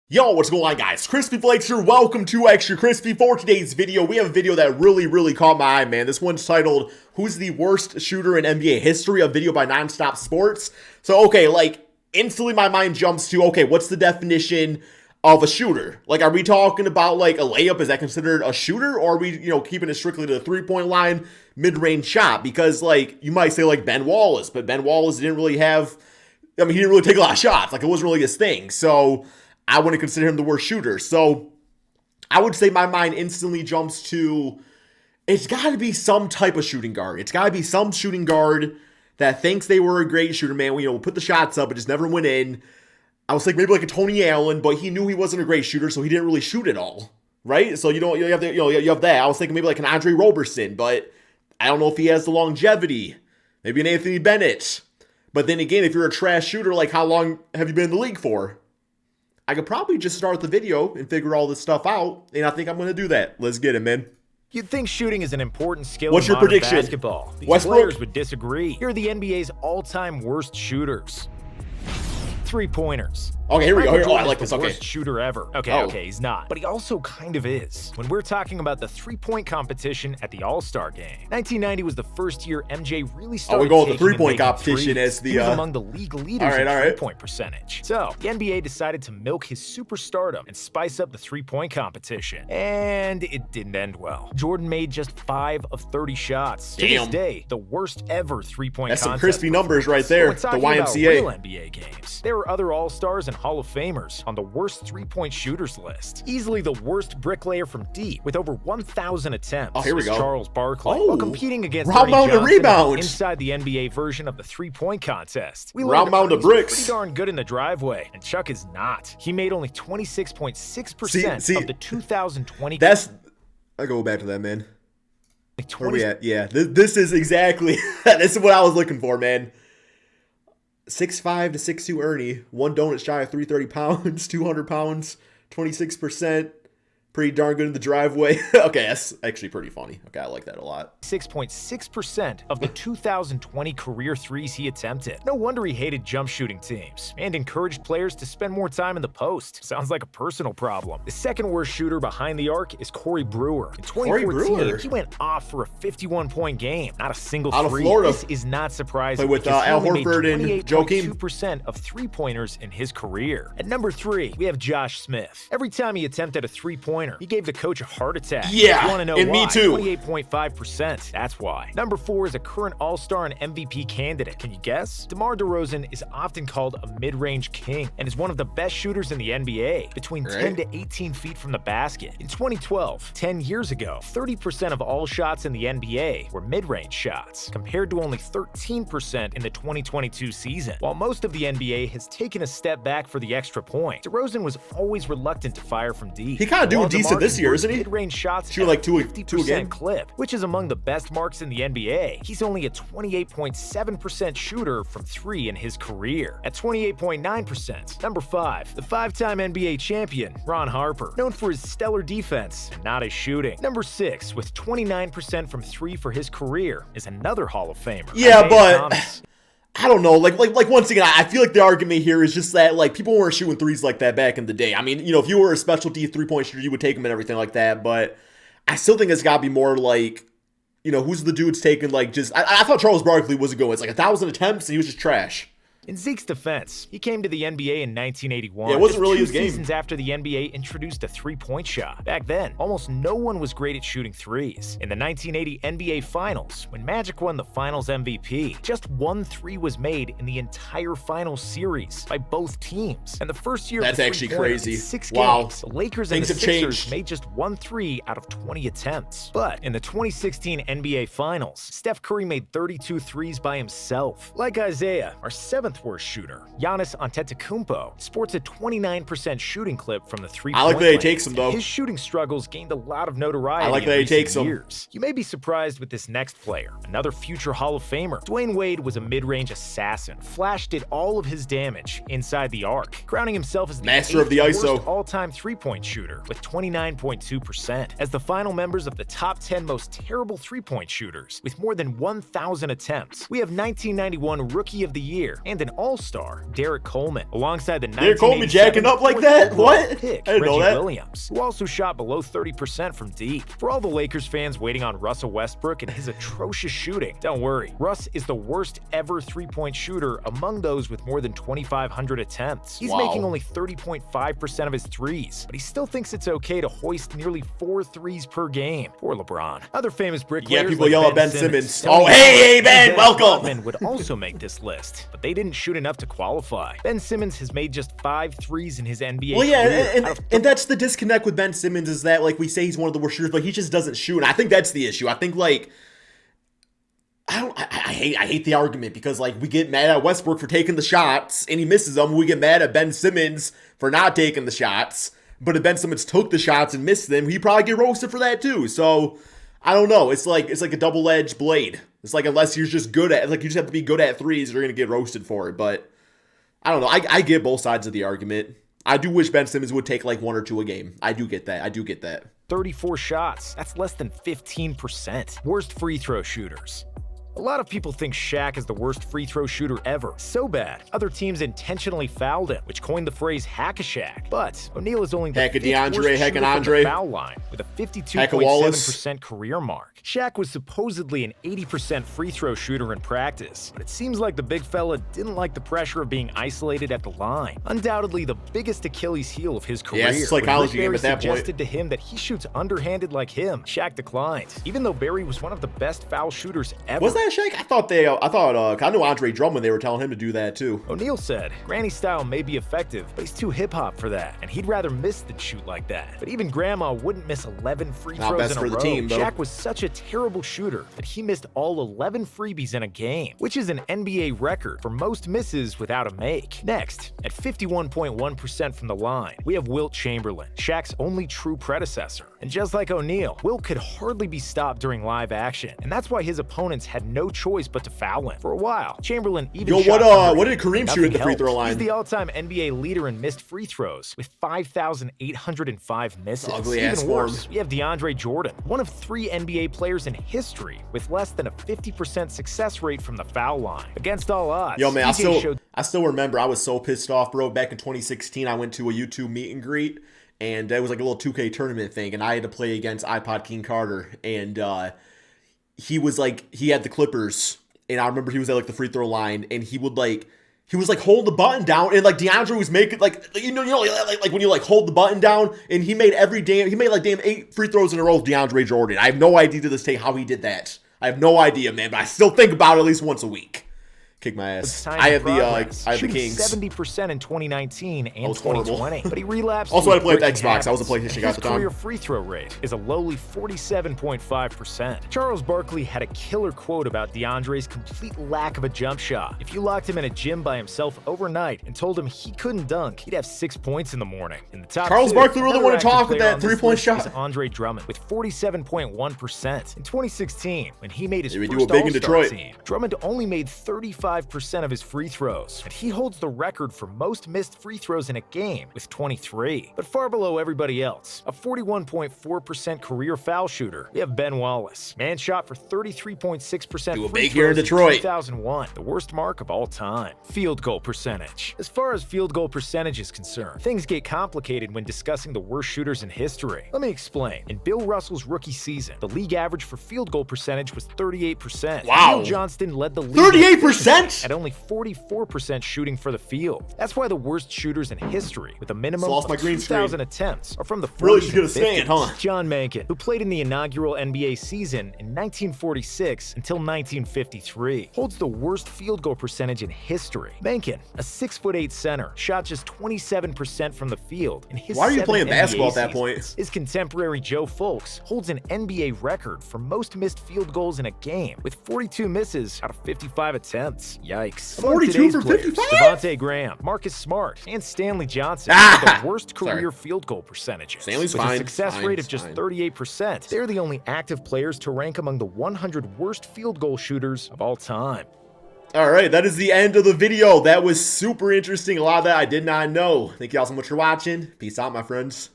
Yo, what's going on, guys? Crispy Flakes here. Welcome to Extra Crispy. For today's video, we have a video that really caught my eye, man. This one's titled, Who's the Worst Shooter in NBA History? A video by Nonstop Sports. So, okay, instantly my mind jumps to, okay, what's the definition of a shooter? Are we talking about, a layup? Is that considered a shooter? Or are we, keeping it strictly to the three-point line, mid-range shot? Because, you might say, Ben Wallace, but Ben Wallace didn't really have, he didn't really take a lot of shots. It wasn't really his thing. So I wouldn't consider him the worst shooter. So I would say my mind instantly jumps to, it's got to be some type of shooting guard. It's got to be some shooting guard that thinks they were a great shooter, man. We'll put the shots up, but just never went in. I was thinking maybe a Tony Allen, but he knew he wasn't a great shooter, so he didn't really shoot at all, right? So you have that. I was thinking maybe an Andre Roberson, but I don't know if he has the longevity. Maybe an Anthony Bennett. But then again, if you're a trash shooter, how long have you been in the league for? I could probably just start the video and figure all this stuff out, and I think I'm going to do that. Let's get it, man. You'd think shooting is an important skill What's in your modern prediction? basketball. These Westbrook? players would disagree. Here are the NBA's all-time worst shooters. Three-pointers. Okay, here we go. Michael Oh, I Jordan like is this. the Okay. worst shooter ever. Okay, he's not. But he also kind of is. When we're talking about the three-point competition at the All-Star Game. 1990 was the first year MJ really started we go with the taking and three-point making competition threes. as the, He was among the league leaders in right. three-point percentage. So, the NBA decided to milk his superstardom and spice up the three-point competition. And it didn't end well. Jordan made just 5 of 30 shots. To this day, the worst ever three-point contest. That's some crispy numbers right there. The YMCA. Real NBA games. There were other All-Stars and Hall of Famers on the worst three-point shooters list. Easily the worst bricklayer from deep with over 1,000 attempts. Oh, here we go. Charles Barkley. While competing against round mound to rebound inside the NBA version of the three-point contest. We round mound to bricks. Pretty darn good in the driveway, and Chuck is not. He made only 26.6% of the 2020. I go back to that, man. Where we at? Yeah, this is exactly this is what I was looking for, man. 6'5" to 6'2" Ernie, one donut shy of 330 pounds, 200 pounds, 26%. Pretty darn good in the driveway. Okay, that's actually pretty funny. Okay, I like that a lot. 6.6% of the 2020 career threes he attempted. No wonder he hated jump shooting teams and encouraged players to spend more time in the post. Sounds like a personal problem. The second worst shooter behind the arc is Corey Brewer. In 2014, he went off for a 51-point game. Not a single out three. Of Florida. This is not surprising. Played with Al Horford and Joakim. 28.2% of three-pointers in his career. At number 3, we have Josh Smith. Every time he attempted a three-pointer, he gave the coach a heart attack. Yeah, you want to know and why? me too. 28.5%. That's why. Number 4 is a current All-Star and MVP candidate. Can you guess? DeMar DeRozan is often called a mid-range king and is one of the best shooters in the NBA, between 10 to 18 feet from the basket. In 2012, 10 years ago, 30% of all shots in the NBA were mid-range shots, compared to only 13% in the 2022 season. While most of the NBA has taken a step back for the extra point, DeRozan was always reluctant to fire from deep. He kind of doing decent this year, isn't he? Mid-range shots shoot like 2 50% again. clip, which is among the best marks in the NBA. He's only a 28.7% shooter from 3 in his career. At 28.9%, number 5, the 5-time NBA champion, Ron Harper, known for his stellar defense and not his shooting. Number 6, with 29% from 3 for his career, is another Hall of Famer. Yeah, but I don't know, once again, I feel like the argument here is just that, people weren't shooting threes like that back in the day. I mean, if you were a specialty three-point shooter, you would take them and everything like that, but I still think it's got to be more who's the dude's taking, I thought Charles Barkley was a good one. It's 1,000 attempts, and he was just trash. In Zeke's defense, he came to the NBA in 1981. Yeah, it wasn't really his game. 2 seasons after the NBA introduced a three-point shot. Back then, almost no one was great at shooting threes. In the 1980 NBA Finals, when Magic won the Finals MVP, just 1 3 was made in the entire Finals series by both teams. And the first year that's actually crazy. In 6 wow. games, the Lakers and the Sixers made just 1 3 out of 20 attempts. But in the 2016 NBA Finals, Steph Curry made 32 threes by himself. Like Isaiah, our 7th worst shooter, Giannis Antetokounmpo, sports a 29% shooting clip from the three-point I like that he takes them, though. His shooting struggles gained a lot of notoriety. I like that he takes them. You may be surprised with this next player, another future Hall of Famer. Dwayne Wade was a mid-range assassin. Flash did all of his damage inside the arc, crowning himself as the master of the ISO worst all-time three-point shooter with 29.2%. As the final members of the top 10 most terrible three-point shooters with more than 1,000 attempts, we have 1991 Rookie of the Year and an an all-star, Derek Coleman, alongside the Derek Coleman jacking up like that? What? Pick, I didn't know that. Williams, who also shot below 30% from deep. For all the Lakers fans waiting on Russell Westbrook and his atrocious shooting, don't worry. Russ is the worst ever three-point shooter among those with more than 2,500 attempts. He's making only 30.5% of his threes, but he still thinks it's okay to hoist nearly 4 threes per game. Poor LeBron. Other famous bricklayers, yeah, people like yell at Ben Simmons. Oh, hey, Ben, welcome. Would also make this list, but they didn't shoot enough to qualify. Ben Simmons has made just 5 threes in his NBA career. Yeah, and that's the disconnect with Ben Simmons, is that, like, we say he's one of the worst shooters, but he just doesn't shoot. And I think that's the issue. I think, like, I hate the argument, because, like, we get mad at Westbrook for taking the shots and he misses them. We get mad at Ben Simmons for not taking the shots. But if Ben Simmons took the shots and missed them, he'd probably get roasted for that too. So I don't know. It's like a double-edged blade. It's like, unless you're just good at, like, you just have to be good at threes, you're gonna get roasted for it. But I don't know. I get both sides of the argument. I do wish Ben Simmons would take like 1 or 2 a game. I do get that. 34 shots. That's less than 15%. Worst free throw shooters. A lot of people think Shaq is the worst free throw shooter ever. So bad, other teams intentionally fouled him, which coined the phrase hack-a-Shaq. But O'Neal is only the fifth worst shooter from the foul line, with a 52.7% career mark. Shaq was supposedly an 80% free throw shooter in practice, but it seems like the big fella didn't like the pressure of being isolated at the line. Undoubtedly the biggest Achilles heel of his career. Yeah, it's a psychology game at that point. Suggested to him that he shoots underhanded like him. Shaq declined, even though Barry was one of the best foul shooters ever. Was that Shaq? I knew Andre Drummond, they were telling him to do that too. O'Neal said, Granny style may be effective, but he's too hip-hop for that, and he'd rather miss than shoot like that. But even Grandma wouldn't miss 11 free throws in a row. Shaq was such a terrible shooter that he missed all 11 freebies in a game, which is an NBA record for most misses without a make. Next, at 51.1% from the line, we have Wilt Chamberlain, Shaq's only true predecessor. And just like O'Neal, Wilt could hardly be stopped during live action, and that's why his opponents had no choice but to foul him. For a while, Chamberlain even shot what did Kareem shoot at the free throw line? He's the all-time NBA leader in missed free throws with 5,805 misses. Even worse, we have DeAndre Jordan, one of 3 NBA players in history with less than a 50% success rate from the foul line. Against all odds, yo, man, I still remember I was so pissed off, bro. Back in 2016, I went to a YouTube meet and greet, and it was like a little 2K tournament thing, and I had to play against iPod King Carter, and he had the Clippers, and I remember he was at like the free throw line, and he was like holding the button down, and like DeAndre was making like when you like hold the button down, and he made like 8 free throws in a row with DeAndre Jordan. I have no idea to this day how he did that. I have no idea, man, but I still think about it at least once a week. Kick my ass. I have the Kings. 70% in 2019 and 2020, but he relapsed. Also, I played Xbox. I was a PlayStation guy at the time. His career free throw rate is a lowly 47.5%. Charles Barkley had a killer quote about DeAndre's complete lack of a jump shot. If you locked him in a gym by himself overnight and told him he couldn't dunk, he'd have 6 points in the morning. In the top Charles Barkley really want to talk with that 3-point shot. Andre Drummond with 47.1%. In 2016, when he made his first All-Star team, Drummond only made 35% of his free throws, and he holds the record for most missed free throws in a game with 23. But far below everybody else, a 41.4% career foul shooter, we have Ben Wallace. Man shot for 33.6% free throws in 2001, the worst mark of all time. Field goal percentage. As far as field goal percentage is concerned, things get complicated when discussing the worst shooters in history. Let me explain. In Bill Russell's rookie season, the league average for field goal percentage was 38%. Wow. Neil Johnston led the league 38%? at only 44% shooting for the field. That's why the worst shooters in history, with a minimum of 2,000 attempts, are from the 40s really just gonna and 50s. stand, huh? John Mencken, who played in the inaugural NBA season in 1946 until 1953, holds the worst field goal percentage in history. Mencken, a 6'8" center, shot just 27% from the field in his Why are you 7 playing NBA basketball at that seasons. point? His contemporary Joe Fulks holds an NBA record for most missed field goals in a game, with 42 misses out of 55 attempts. Yikes. 42 for 55? Devontae Graham, Marcus Smart, and Stanley Johnson have the worst career field goal percentages. Stanley's with fine. a success rate of just 38%. They're the only active players to rank among the 100 worst field goal shooters of all time. All right, that is the end of the video. That was super interesting. A lot of that I did not know. Thank you all so much for watching. Peace out, my friends.